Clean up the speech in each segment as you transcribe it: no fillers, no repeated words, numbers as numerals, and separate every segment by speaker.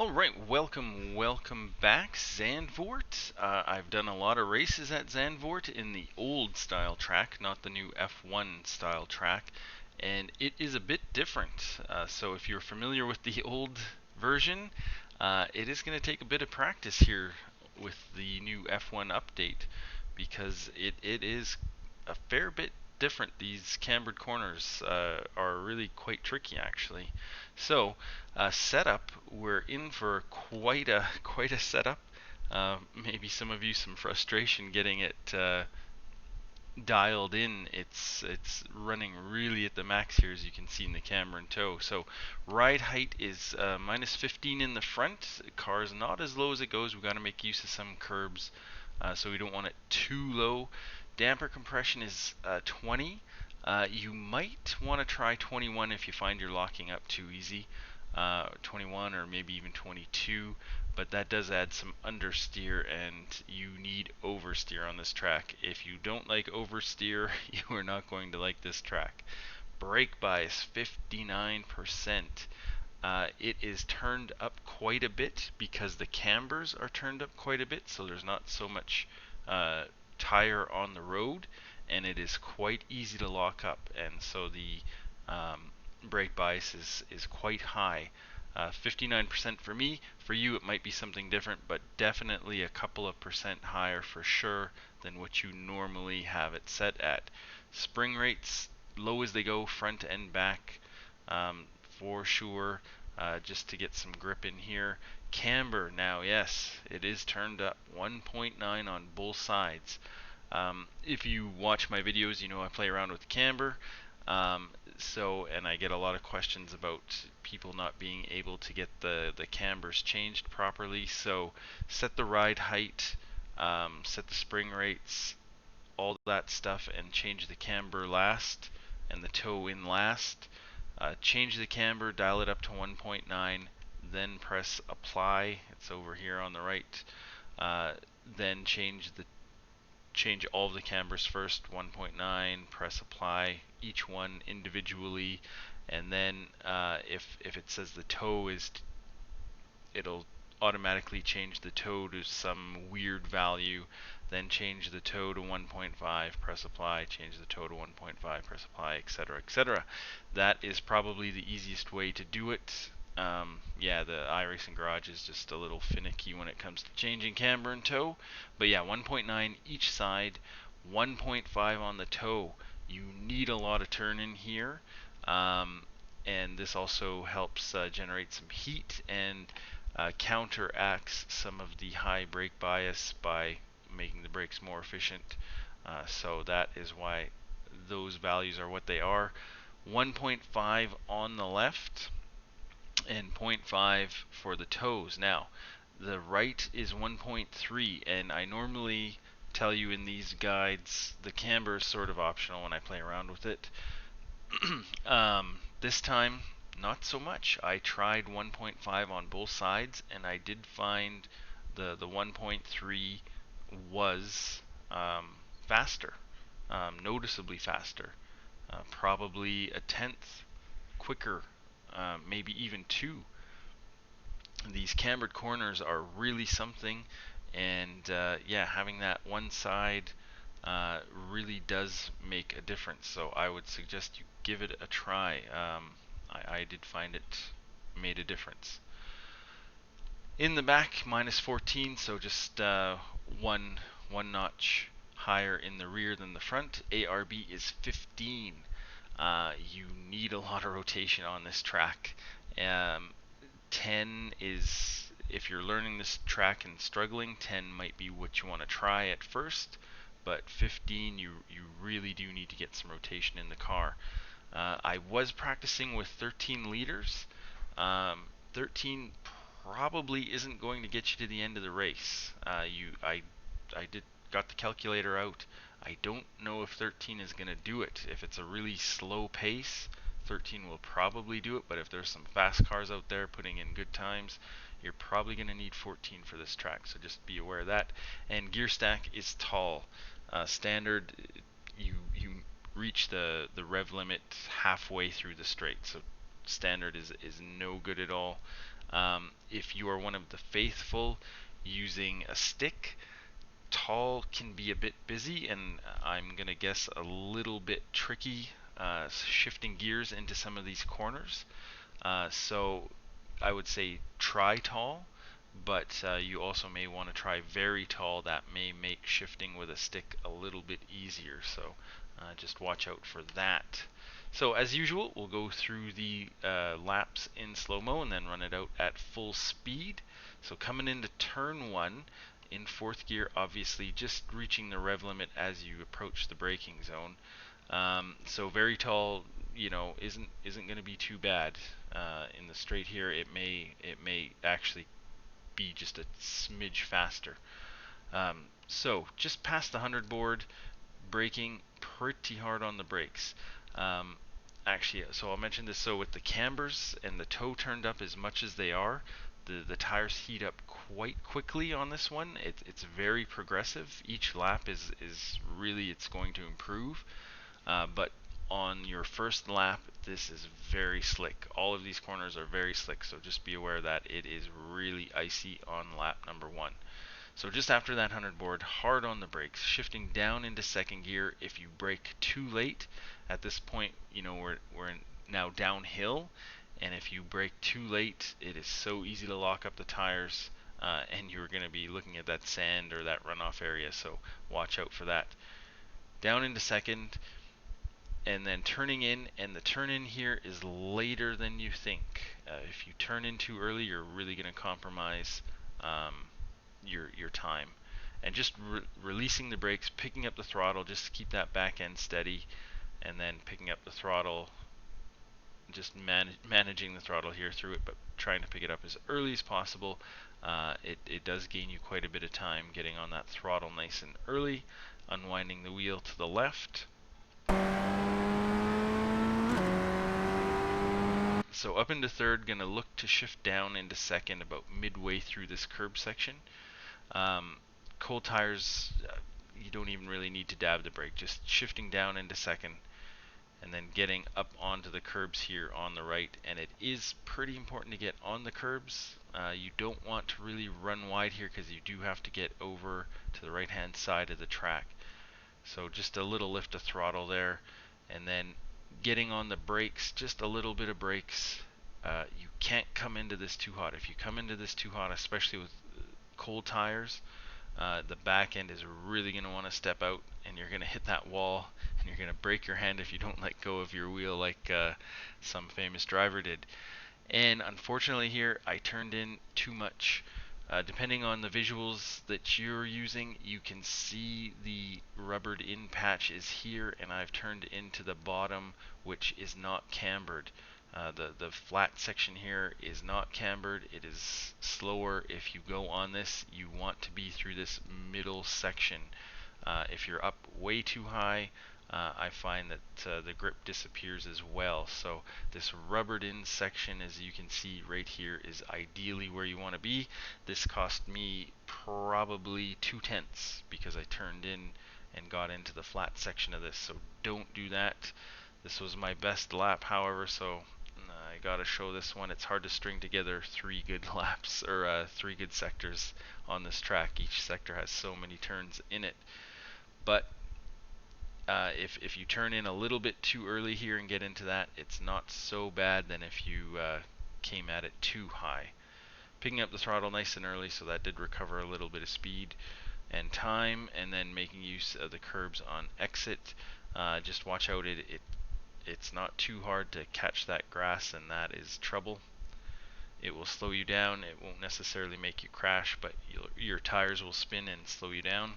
Speaker 1: Alright, welcome back, Zandvoort. I've done a lot of races at Zandvoort in the old style track, not the new F1 style track, and it is a bit different. So if you're familiar with the old version, it is going to take a bit of practice here with the new F1 update because it is a fair bit different. These cambered corners are really quite tricky actually. So setup, we're in for quite a setup. Maybe some of you some frustration getting it dialed in. It's running really at the max here, as you can see in the camera in tow. So ride height is minus 15 in the front. Car's not as low as it goes. We've got to make use of some curbs, so we don't want it too low. Damper compression is 20. You might want to try 21 if you find you're locking up too easy. 21 or maybe even 22, but that does add some understeer, and you need oversteer on this track. If you don't like oversteer, you are not going to like this track. Brake bias 59%. It is turned up quite a bit because the cambers are turned up quite a bit, so there's not so much tire on the road, and it is quite easy to lock up, and so the brake bias is quite high. 59% for me. For you, it might be something different, but definitely a couple of percent higher for sure than what you normally have it set at. Spring rates, low as they go, front and back, for sure, just to get some grip in here. Camber, now, yes, it is turned up 1.9 on both sides. If you watch my videos, you know I play around with camber. And I get a lot of questions about people not being able to get the cambers changed properly. So set the ride height, set the spring rates, all that stuff, and change the camber last and the toe in last. Change the camber, dial it up to 1.9, then press apply. It's over here on the right. Then change all of the cambers first, 1.9, press apply each one individually, and then if it says the toe is, it'll automatically change the toe to some weird value, then change the toe to 1.5, press apply, change the toe to 1.5, press apply, etc., etc. That is probably the easiest way to do it. Yeah, the iRacing Garage is just a little finicky when it comes to changing camber and toe. But yeah, 1.9 each side, 1.5 on the toe. You need a lot of turn in here. And this also helps generate some heat and counteracts some of the high brake bias by making the brakes more efficient. So that is why those values are what they are. 1.5 on the left and 0.5 for the toes. Now, the right is 1.3, and I normally tell you in these guides the camber is sort of optional when I play around with it. This time, not so much. I tried 1.5 on both sides, and I did find the 1.3 was faster, noticeably faster, probably a tenth quicker, maybe even two. These cambered corners are really something, and yeah, having that one side really does make a difference. So I would suggest you give it a try. I did find it made a difference. In the back, minus 14, so just one notch higher in the rear than the front. ARB is 15. You need a lot of rotation on this track. 10 is, if you're learning this track and struggling, 10 might be what you want to try at first, but 15, you really do need to get some rotation in the car. I was practicing with 13 liters. 13 probably isn't going to get you to the end of the race. I got the calculator out. I don't know if 13 is going to do it. If it's a really slow pace, 13 will probably do it, but if there's some fast cars out there putting in good times, you're probably going to need 14 for this track, so just be aware of that. And gear stack is tall. Standard, you reach the rev limit halfway through the straight, so standard is no good at all. If you are one of the faithful using a stick, tall can be a bit busy, and I'm going to guess a little bit tricky shifting gears into some of these corners. So I would say try tall, but you also may want to try very tall. That may make shifting with a stick a little bit easier, so just watch out for that. So as usual, we'll go through the laps in slow-mo and then run it out at full speed. So coming into turn 1 in 4th gear, obviously just reaching the rev limit as you approach the braking zone. So very tall, you know, isn't going to be too bad. In the straight here, it may actually be just a smidge faster. So just past the 100 board, braking pretty hard on the brakes. Actually, so I'll mention this. So with the cambers and the toe turned up as much as they are, the tires heat up quite quickly on this one. It's very progressive. Each lap is really, it's going to improve. But on your first lap, this is very slick. All of these corners are very slick, so just be aware that it is really icy on lap number 1. So just after that 100 board, hard on the brakes, shifting down into 2nd gear. If you brake too late, at this point, you know, we're now downhill, and if you brake too late, it is so easy to lock up the tires, and you're going to be looking at that sand or that runoff area, so watch out for that. Down into 2nd, and then turning in, and the turn in here is later than you think. If you turn in too early, you're really going to compromise your time. And just releasing the brakes, picking up the throttle, just to keep that back end steady, and then picking up the throttle, just managing the throttle here through it, but trying to pick it up as early as possible. It does gain you quite a bit of time getting on that throttle nice and early, unwinding the wheel to the left. So up into 3rd, gonna look to shift down into 2nd about midway through this curb section. Cold tires, you don't even really need to dab the brake, just shifting down into 2nd and then getting up onto the curbs here on the right. And it is pretty important to get on the curbs. You don't want to really run wide here because you do have to get over to the right hand side of the track. So just a little lift of throttle there, and then getting on the brakes, just a little bit of brakes. You can't come into this too hot. If you come into this too hot, especially with cold tires, the back end is really going to want to step out, and you're going to hit that wall, and you're going to break your hand if you don't let go of your wheel like some famous driver did. And unfortunately here, I turned in too much. Depending on the visuals that you're using, you can see the rubbered in patch is here, and I've turned into the bottom, which is not cambered. The flat section here is not cambered. It is slower. If you go on this, you want to be through this middle section. If you're up way too high, I find that the grip disappears as well. So this rubbered in section, as you can see right here, is ideally where you want to be. This cost me probably 2/10 because I turned in and got into the flat section of this. So don't do that. This was my best lap, however, so I gotta show this one. It's hard to string together 3 good laps, or 3 good sectors on this track. Each sector has so many turns in it. But if you turn in a little bit too early here and get into that, it's not so bad than if you came at it too high. Picking up the throttle nice and early, so that did recover a little bit of speed and time, and then making use of the curbs on exit. Just watch out, it's not too hard to catch that grass, and that is trouble. It will slow you down. It won't necessarily make you crash, but your tires will spin and slow you down.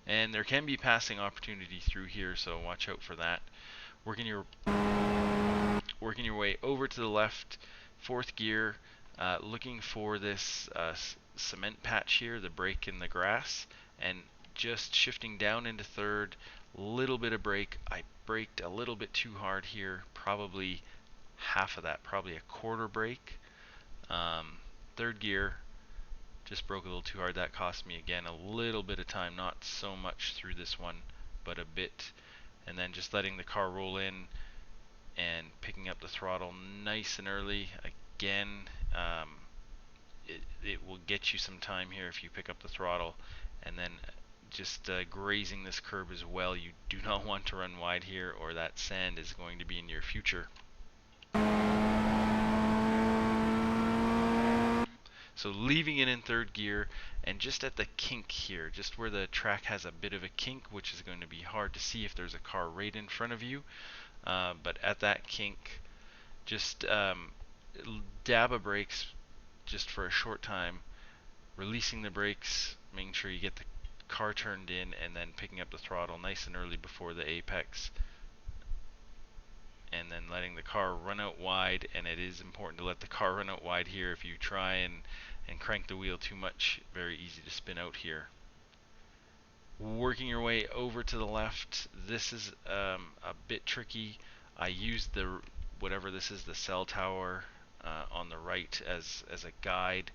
Speaker 1: And there can be passing opportunity through here, so watch out for that. Working your way over to the left, 4th gear, looking for this cement patch here, the break in the grass, and just shifting down into 3rd, little bit of brake. I braked a little bit too hard here, probably half of that, probably a quarter brake. 3rd gear, just broke a little too hard. That cost me again a little bit of time, not so much through this one, but a bit. And then just letting the car roll in, and picking up the throttle nice and early. Again, it will get you some time here if you pick up the throttle, and then just grazing this curb as well. You do not want to run wide here, or that sand is going to be in your future. So leaving it in third gear, and just at the kink here, just where the track has a bit of a kink, which is going to be hard to see if there's a car right in front of you, but at that kink, just dab a brakes just for a short time, releasing the brakes, making sure you get the car turned in, and then picking up the throttle nice and early before the apex, and then letting the car run out wide. And it is important to let the car run out wide here. If you try and crank the wheel too much, very easy to spin out here. Working your way over to the left, this is a bit tricky. I used the whatever this is, the cell tower on the right as a guide,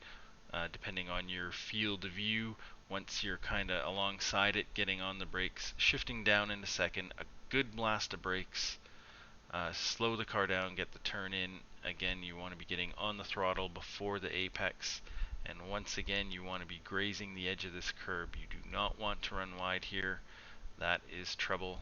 Speaker 1: depending on your field of view. Once you're kind of alongside it, getting on the brakes, shifting down into second, a good blast of brakes, slow the car down, get the turn in. Again, you want to be getting on the throttle before the apex, and once again you want to be grazing the edge of this curb. You do not want to run wide here. That is trouble.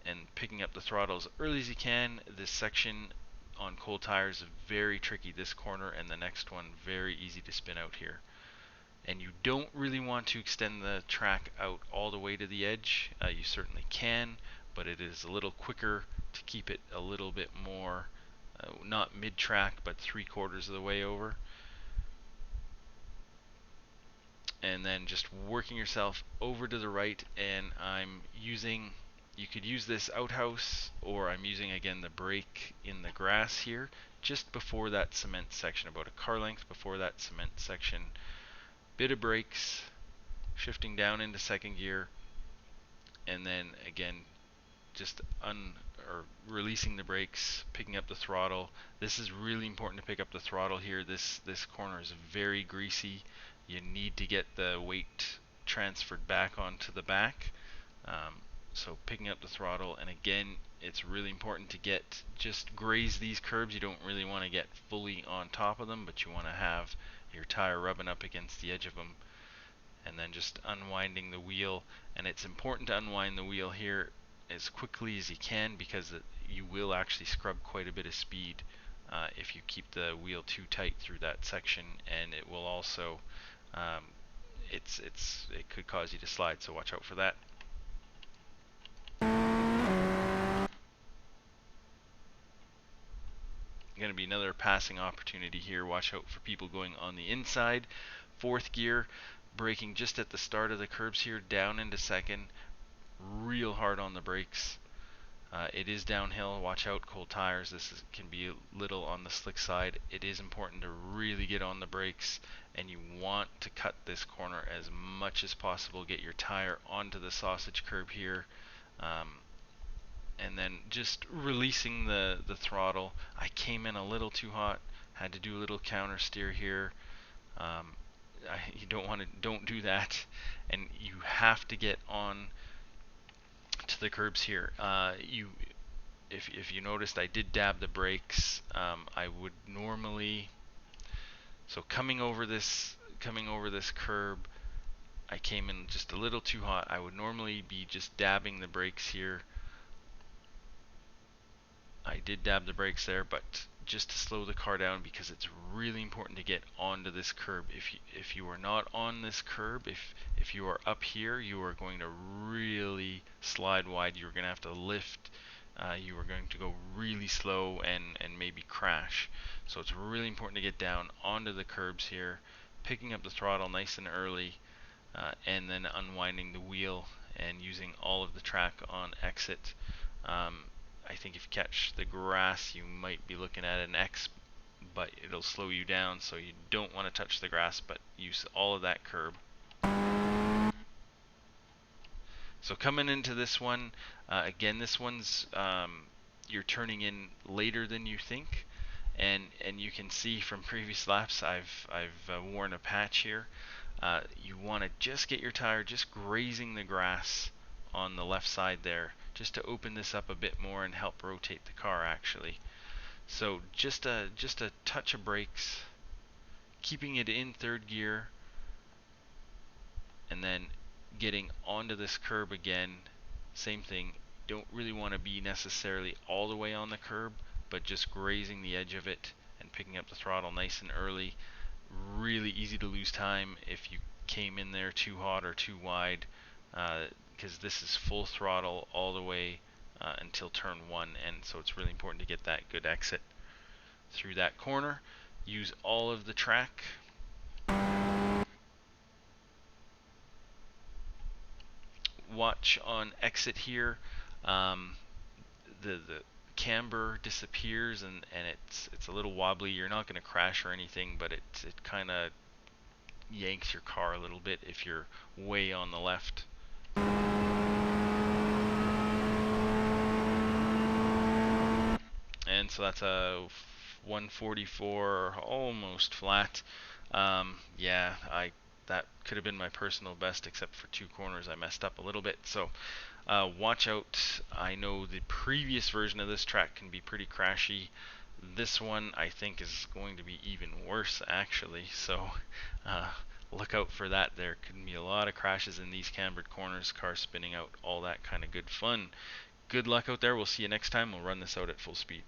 Speaker 1: And picking up the throttle as early as you can. This section on cold tires is very tricky. This corner and the next one, very easy to spin out here. And you don't really want to extend the track out all the way to the edge. You certainly can, but it is a little quicker to keep it a little bit more, not mid-track, but 3/4 of the way over. And then just working yourself over to the right, and I'm using, you could use this outhouse, or I'm using again the brake in the grass here, just before that cement section, about a car length before that cement section. Bit of brakes, shifting down into second gear, and then again just releasing the brakes, picking up the throttle. This is really important to pick up the throttle here. This corner is very greasy. You need to get the weight transferred back onto the back. So picking up the throttle, and again, it's really important to just graze these curbs. You don't really want to get fully on top of them, but you want to have your tire rubbing up against the edge of them. And then just unwinding the wheel, and it's important to unwind the wheel here as quickly as you can, because you will actually scrub quite a bit of speed if you keep the wheel too tight through that section, and it will also it could cause you to slide, so watch out for that. Going to be another passing opportunity here. Watch out for people going on the inside. Fourth gear, braking just at the start of the curbs here, down into second, real hard on the brakes. It is downhill. Watch out, cold tires. This can be a little on the slick side. It is important to really get on the brakes, and you want to cut this corner as much as possible. Get your tire onto the sausage curb here, and then just releasing the throttle. I came in a little too hot. Had to do a little counter steer here. You don't do that, and you have to get on to the curbs here. If you noticed, I did dab the brakes. I would normally, so coming over this curb, I came in just a little too hot. I would normally be just dabbing the brakes here. I did dab the brakes there, but just to slow the car down, because it's really important to get onto this curb. If you are not on this curb, if you are up here, you are going to really slide wide. You're going to have to lift. You are going to go really slow and maybe crash. So it's really important to get down onto the curbs here, picking up the throttle nice and early, and then unwinding the wheel and using all of the track on exit. I think if you catch the grass, you might be looking at an X, but it'll slow you down, so you don't want to touch the grass, but use all of that curb. So coming into this one, again, this one's you're turning in later than you think, and you can see from previous laps I've worn a patch here. You want to just get your tire just grazing the grass on the left side there. just to open this up a bit more and help rotate the car actually. So just a touch of brakes, keeping it in third gear, and then getting onto this curb again. Same thing, don't really want to be necessarily all the way on the curb, but just grazing the edge of it and picking up the throttle nice and early. Really easy to lose time if you came in there too hot or too wide, because this is full throttle all the way until turn 1, and so it's really important to get that good exit through that corner. Use all of the track. Watch on exit here. The camber disappears and it's a little wobbly. You're not going to crash or anything, but it kind of yanks your car a little bit if you're way on the left. And so that's a 144, almost flat. Yeah, that could have been my personal best, except for 2 corners I messed up a little bit. So watch out. I know the previous version of this track can be pretty crashy. This one I think is going to be even worse actually, so look out for that. There could be a lot of crashes in these cambered corners, cars spinning out, all that kind of good fun. Good luck out there. We'll see you next time. We'll run this out at full speed.